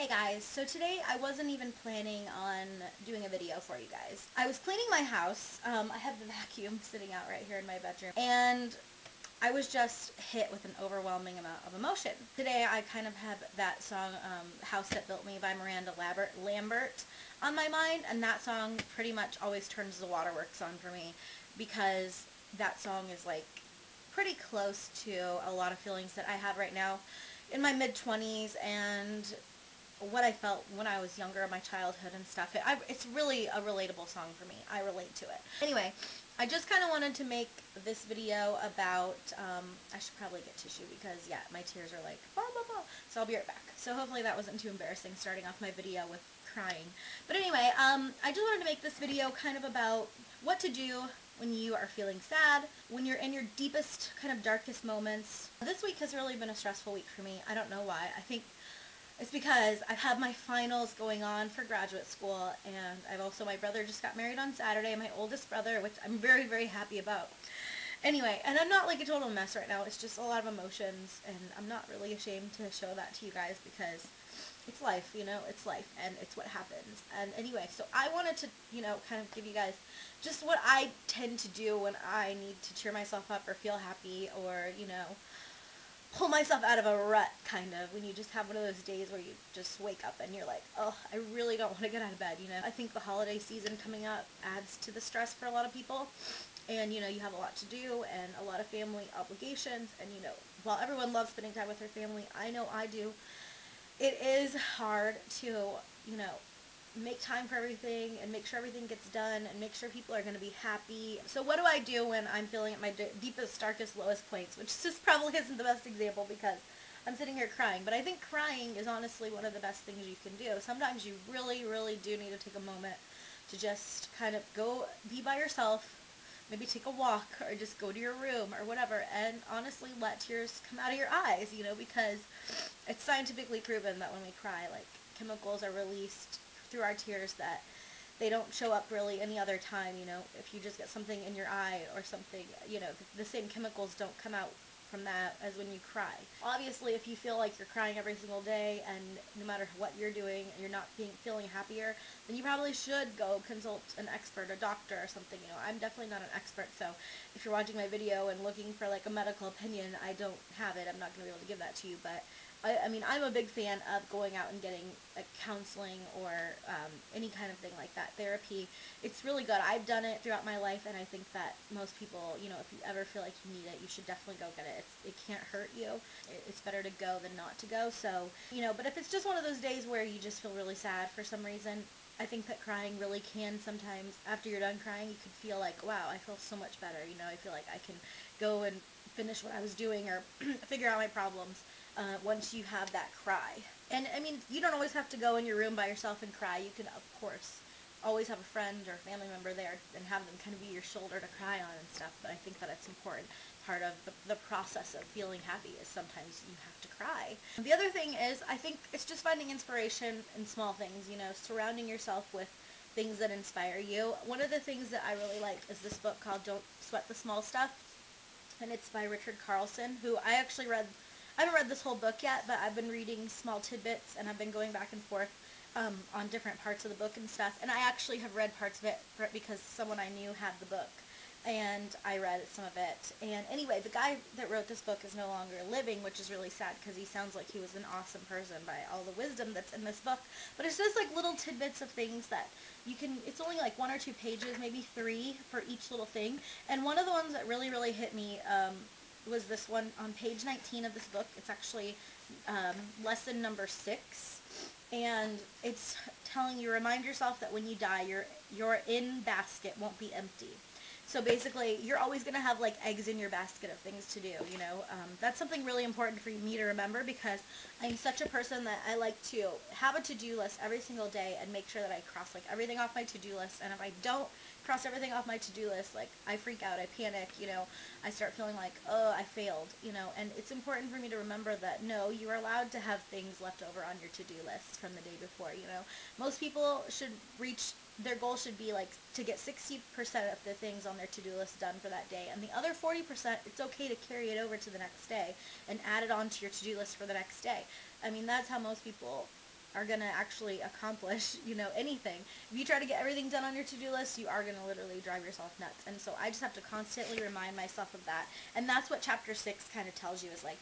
Hey guys, so today I wasn't even planning on doing a video for you guys. I was cleaning my house. I have the vacuum sitting out right here in my bedroom, and I was just hit with an overwhelming amount of emotion. Today I kind of have that song, House That Built Me by Miranda Lambert on my mind, and that song pretty much always turns the waterworks on for me because that song is like pretty close to a lot of feelings that I have right now in my mid-20s and what I felt when I was younger, my childhood and stuff. It's really a relatable song for me. I relate to it. Anyway, I just kind of wanted to make this video about, I should probably get tissue because, yeah, my tears are like, blah, blah, blah. So I'll be right back. So hopefully that wasn't too embarrassing starting off my video with crying. But anyway, I just wanted to make this video kind of about what to do when you are feeling sad, when you're in your deepest, kind of darkest moments. This week has really been a stressful week for me. I don't know why. I think it's because I've had my finals going on for graduate school, and my brother just got married on Saturday, my oldest brother, which I'm very, very happy about. Anyway, and I'm not like a total mess right now. It's just a lot of emotions, and I'm not really ashamed to show that to you guys because it's life, it's life, and it's what happens. And anyway, so I wanted to, kind of give you guys just what I tend to do when I need to cheer myself up or feel happy or, pull myself out of a rut, kind of, when you just have one of those days where you just wake up and you're like, oh, I really don't want to get out of bed, I think the holiday season coming up adds to the stress for a lot of people, and, you have a lot to do and a lot of family obligations, and, while everyone loves spending time with their family, I know I do, it is hard to, make time for everything and make sure everything gets done and make sure people are going to be happy. So what do I do when I'm feeling at my deepest, darkest, lowest points, which just probably isn't the best example because I'm sitting here crying, but I think crying is honestly one of the best things you can do. Sometimes you really, really do need to take a moment to just kind of go be by yourself, maybe take a walk or just go to your room or whatever, and honestly let tears come out of your eyes, because it's scientifically proven that when we cry, like, chemicals are released through our tears that they don't show up really any other time. If you just get something in your eye or something, the same chemicals don't come out from that as when you cry. Obviously, if you feel like you're crying every single day and no matter what you're doing, you're not feeling happier, then you probably should go consult an expert, a doctor or something. I'm definitely not an expert, so if you're watching my video and looking for like a medical opinion, I don't have it. I'm not going to be able to give that to you, but I mean, I'm a big fan of going out and getting counseling or any kind of thing like that, therapy. It's really good. I've done it throughout my life, and I think that most people, if you ever feel like you need it, you should definitely go get it. It can't hurt you. It's better to go than not to go. So, but if it's just one of those days where you just feel really sad for some reason, I think that crying really can sometimes, after you're done crying, you could feel like, wow, I feel so much better. I feel like I can go and finish what I was doing or figure out my problems once you have that cry. And, I mean, you don't always have to go in your room by yourself and cry. You can, of course, always have a friend or family member there and have them kind of be your shoulder to cry on and stuff, but I think that it's important. Part of the process of feeling happy is sometimes you have to cry. The other thing is, I think it's just finding inspiration in small things, surrounding yourself with things that inspire you. One of the things that I really like is this book called Don't Sweat the Small Stuff, and it's by Richard Carlson, who I actually read. I haven't read this whole book yet, but I've been reading small tidbits, and I've been going back and forth on different parts of the book and stuff, and I actually have read parts of it because someone I knew had the book, and I read some of it. And anyway, the guy that wrote this book is no longer living, which is really sad because he sounds like he was an awesome person by all the wisdom that's in this book. But it's just like little tidbits of things that you can, it's only like 1 or 2 pages, maybe 3 for each little thing. And one of the ones that really, really hit me was this one on page 19 of this book. It's actually lesson number 6. And it's telling you, remind yourself that when you die, your in basket won't be empty. So basically, you're always going to have like eggs in your basket of things to do, That's something really important for me to remember because I'm such a person that I like to have a to-do list every single day and make sure that I cross like everything off my to-do list. And if I don't cross everything off my to-do list, like I freak out, I panic, I start feeling like, oh, I failed, and it's important for me to remember that no, you are allowed to have things left over on your to-do list from the day before, Most people should reach their goal should be like to get 60% of the things on their to-do list done for that day, and the other 40%, it's okay to carry it over to the next day and add it onto your to-do list for the next day. I mean, that's how most people are going to actually accomplish, anything. If you try to get everything done on your to-do list, you are going to literally drive yourself nuts. And so I just have to constantly remind myself of that. And that's what chapter 6 kind of tells you, is like,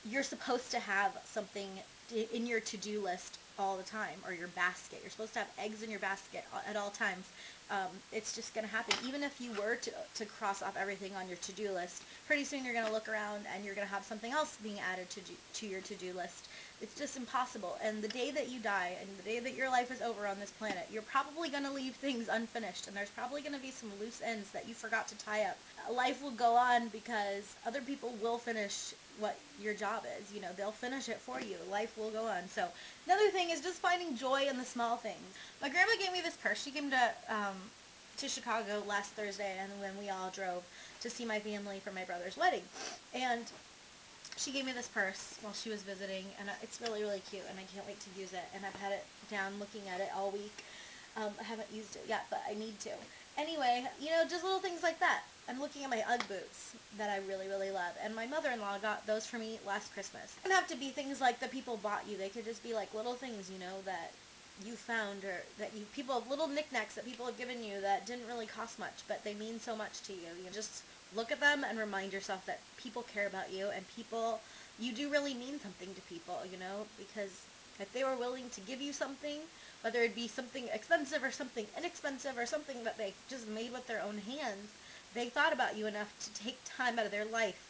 you're supposed to have something in your to-do list all the time, or your basket. You're supposed to have eggs in your basket at all times. It's just going to happen. Even if you were to cross off everything on your to-do list, pretty soon you're going to look around and you're going to have something else being added to your to-do list. It's just impossible. And the day that you die, and the day that your life is over on this planet, you're probably going to leave things unfinished, and there's probably going to be some loose ends that you forgot to tie up. Life will go on because other people will finish what your job is. They'll finish it for you. Life will go on. So another thing is just finding joy in the small things. My grandma gave me this purse. She came to Chicago last Thursday, and when we all drove to see my family for my brother's wedding, and she gave me this purse while she was visiting, and it's really, really cute, and I can't wait to use it. And I've had it down looking at it all week. I haven't used it yet, but I need to. Anyway, just little things like that. I'm looking at my UGG boots that I really, really love, and my mother-in-law got those for me last Christmas. It doesn't have to be things like that people bought you. They could just be like little things, that you found, or that little knickknacks that people have given you that didn't really cost much, but they mean so much to you. Just look at them and remind yourself that people care about you, and you do really mean something to people, because if they were willing to give you something, whether it be something expensive or something inexpensive or something that they just made with their own hands, they thought about you enough to take time out of their life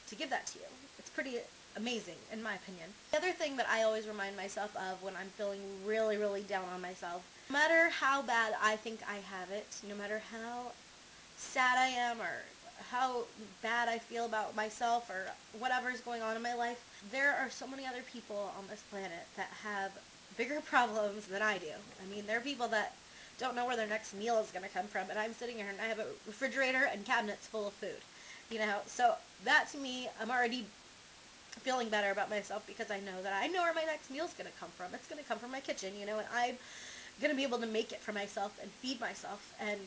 to give that to you. It's pretty amazing, in my opinion. The other thing that I always remind myself of when I'm feeling really, really down on myself, no matter how bad I think I have it, no matter how sad I am, or how bad I feel about myself, or whatever's going on in my life, there are so many other people on this planet that have bigger problems than I do. I mean, there are people that don't know where their next meal is going to come from, and I'm sitting here and I have a refrigerator and cabinets full of food. So that, to me, I'm already feeling better about myself, because I know where my next meal is going to come from. It's going to come from my kitchen, and I'm going to be able to make it for myself and feed myself. And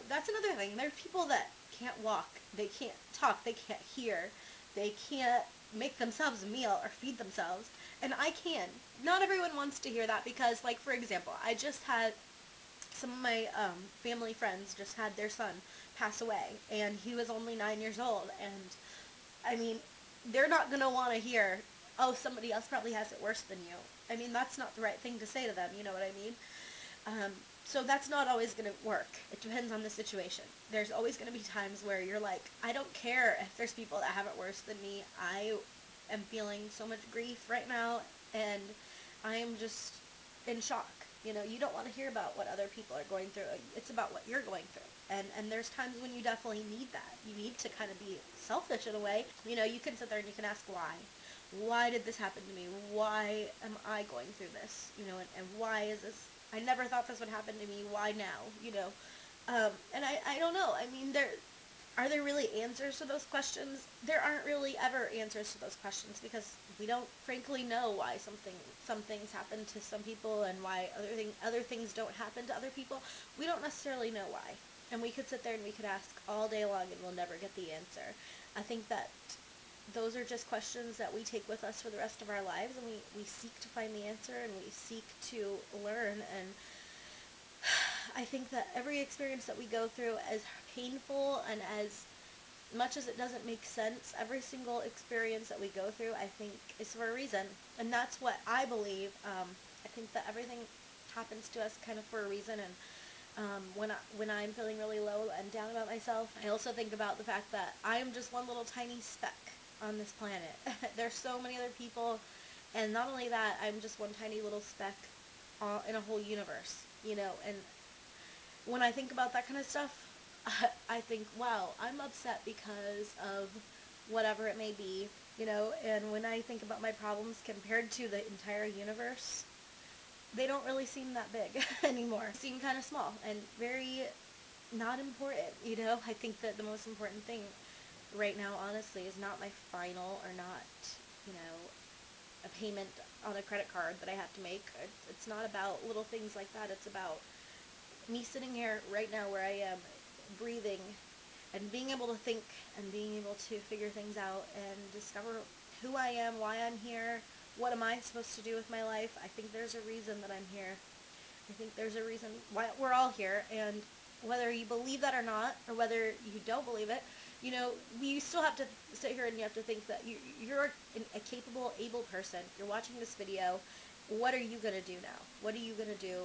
that's another thing. There are people that can't walk, they can't talk, they can't hear, they can't make themselves a meal or feed themselves, and I can. Not everyone wants to hear that, because, like, for example, I just had some of my family friends just had their son pass away, and he was only 9 years old, and I mean, they're not going to want to hear, oh, somebody else probably has it worse than you. I mean, that's not the right thing to say to them, you know what I mean? So that's not always going to work. It depends on the situation. There's always going to be times where you're like, I don't care if there's people that have it worse than me. I am feeling so much grief right now, and I am just in shock. You don't want to hear about what other people are going through. It's about what you're going through. And there's times when you definitely need that. You need to kind of be selfish in a way. You can sit there and you can ask why. Why did this happen to me? Why am I going through this? And why is this? I never thought this would happen to me. Why now? And I don't know. I mean, are there really answers to those questions? There aren't really ever answers to those questions, because we don't frankly know why some things happen to some people and why other things don't happen to other people. We don't necessarily know why. And we could sit there and we could ask all day long and we'll never get the answer. I think that those are just questions that we take with us for the rest of our lives, and we seek to find the answer, and we seek to learn. And I think that every experience that we go through, as painful and as much as it doesn't make sense, every single experience that we go through, I think, is for a reason. And that's what I believe. I think that everything happens to us kind of for a reason. And when I'm feeling really low and down about myself, I also think about the fact that I am just one little tiny speck on this planet. There's so many other people, and not only that, I'm just one tiny little speck in a whole universe, and when I think about that kind of stuff, I think, wow, I'm upset because of whatever it may be, and when I think about my problems compared to the entire universe, they don't really seem that big anymore. They seem kind of small and very not important, I think that the most important thing right now, honestly, is not my final, or not, a payment on a credit card that I have to make. It's not about little things like that. It's about me sitting here right now where I am, breathing, and being able to think, and being able to figure things out, and discover who I am, why I'm here, what am I supposed to do with my life? I think there's a reason that I'm here. I think there's a reason why we're all here, and whether you believe that or not, or whether you don't believe it, you know, you still have to sit here and you have to think that you're a capable, able person. You're watching this video. What are you going to do now? What are you going to do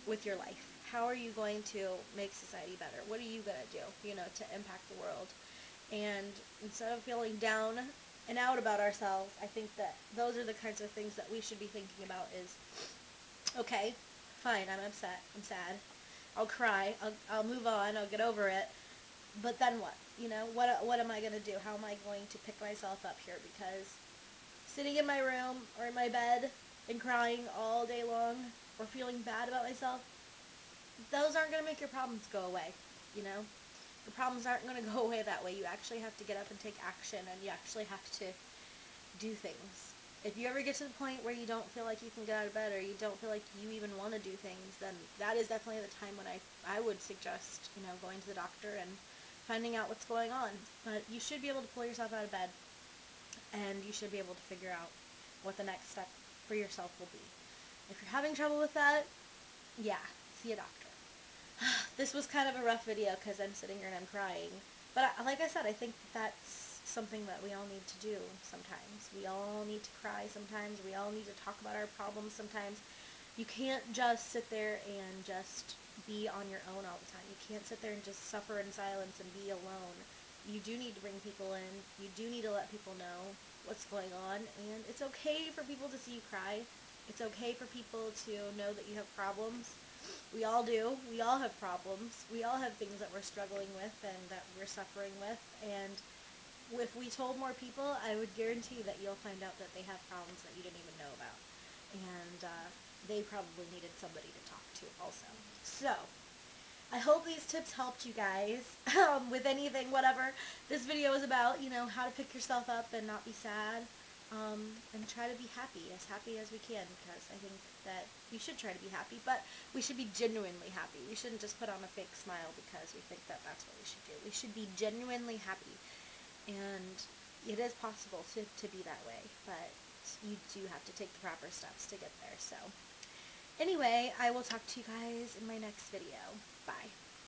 with your life? How are you going to make society better? What are you going to do, you know, to impact the world? And instead of feeling down and out about ourselves, I think that those are the kinds of things that we should be thinking about is, okay, fine, I'm upset, I'm sad, I'll cry, I'll move on, I'll get over it, but then what? You know, what am I going to do? How am I going to pick myself up here? Because sitting in my room or in my bed and crying all day long or feeling bad about myself, those aren't going to make your problems go away, you know? The problems aren't going to go away that way. You actually have to get up and take action, and you actually have to do things. If you ever get to the point where you don't feel like you can get out of bed, or you don't feel like you even want to do things, then that is definitely the time when I would suggest, you know, going to the doctor and finding out what's going on. But you should be able to pull yourself out of bed, and you should be able to figure out what the next step for yourself will be. If you're having trouble with that, yeah, see a doctor. This was kind of a rough video because I'm sitting here and I'm crying. But like I said, I think that's something that we all need to do sometimes. We all need to cry sometimes. We all need to talk about our problems sometimes. You can't just sit there and just be on your own all the time. You can't sit there and just suffer in silence and be alone. You do need to bring people in. You do need to let people know what's going on. And it's okay for people to see you cry. It's okay for people to know that you have problems. We all do. We all have problems. We all have things that we're struggling with and that we're suffering with. And if we told more people, I would guarantee that you'll find out that they have problems that you didn't even know about. And they probably needed somebody to talk to also. So, I hope these tips helped you guys with anything, whatever this video is about, you know, how to pick yourself up and not be sad. And try to be happy as we can, because I think that we should try to be happy, but we should be genuinely happy. We shouldn't just put on a fake smile because we think that that's what we should do. We should be genuinely happy, and it is possible to be that way, but you do have to take the proper steps to get there. So anyway, I will talk to you guys in my next video. Bye.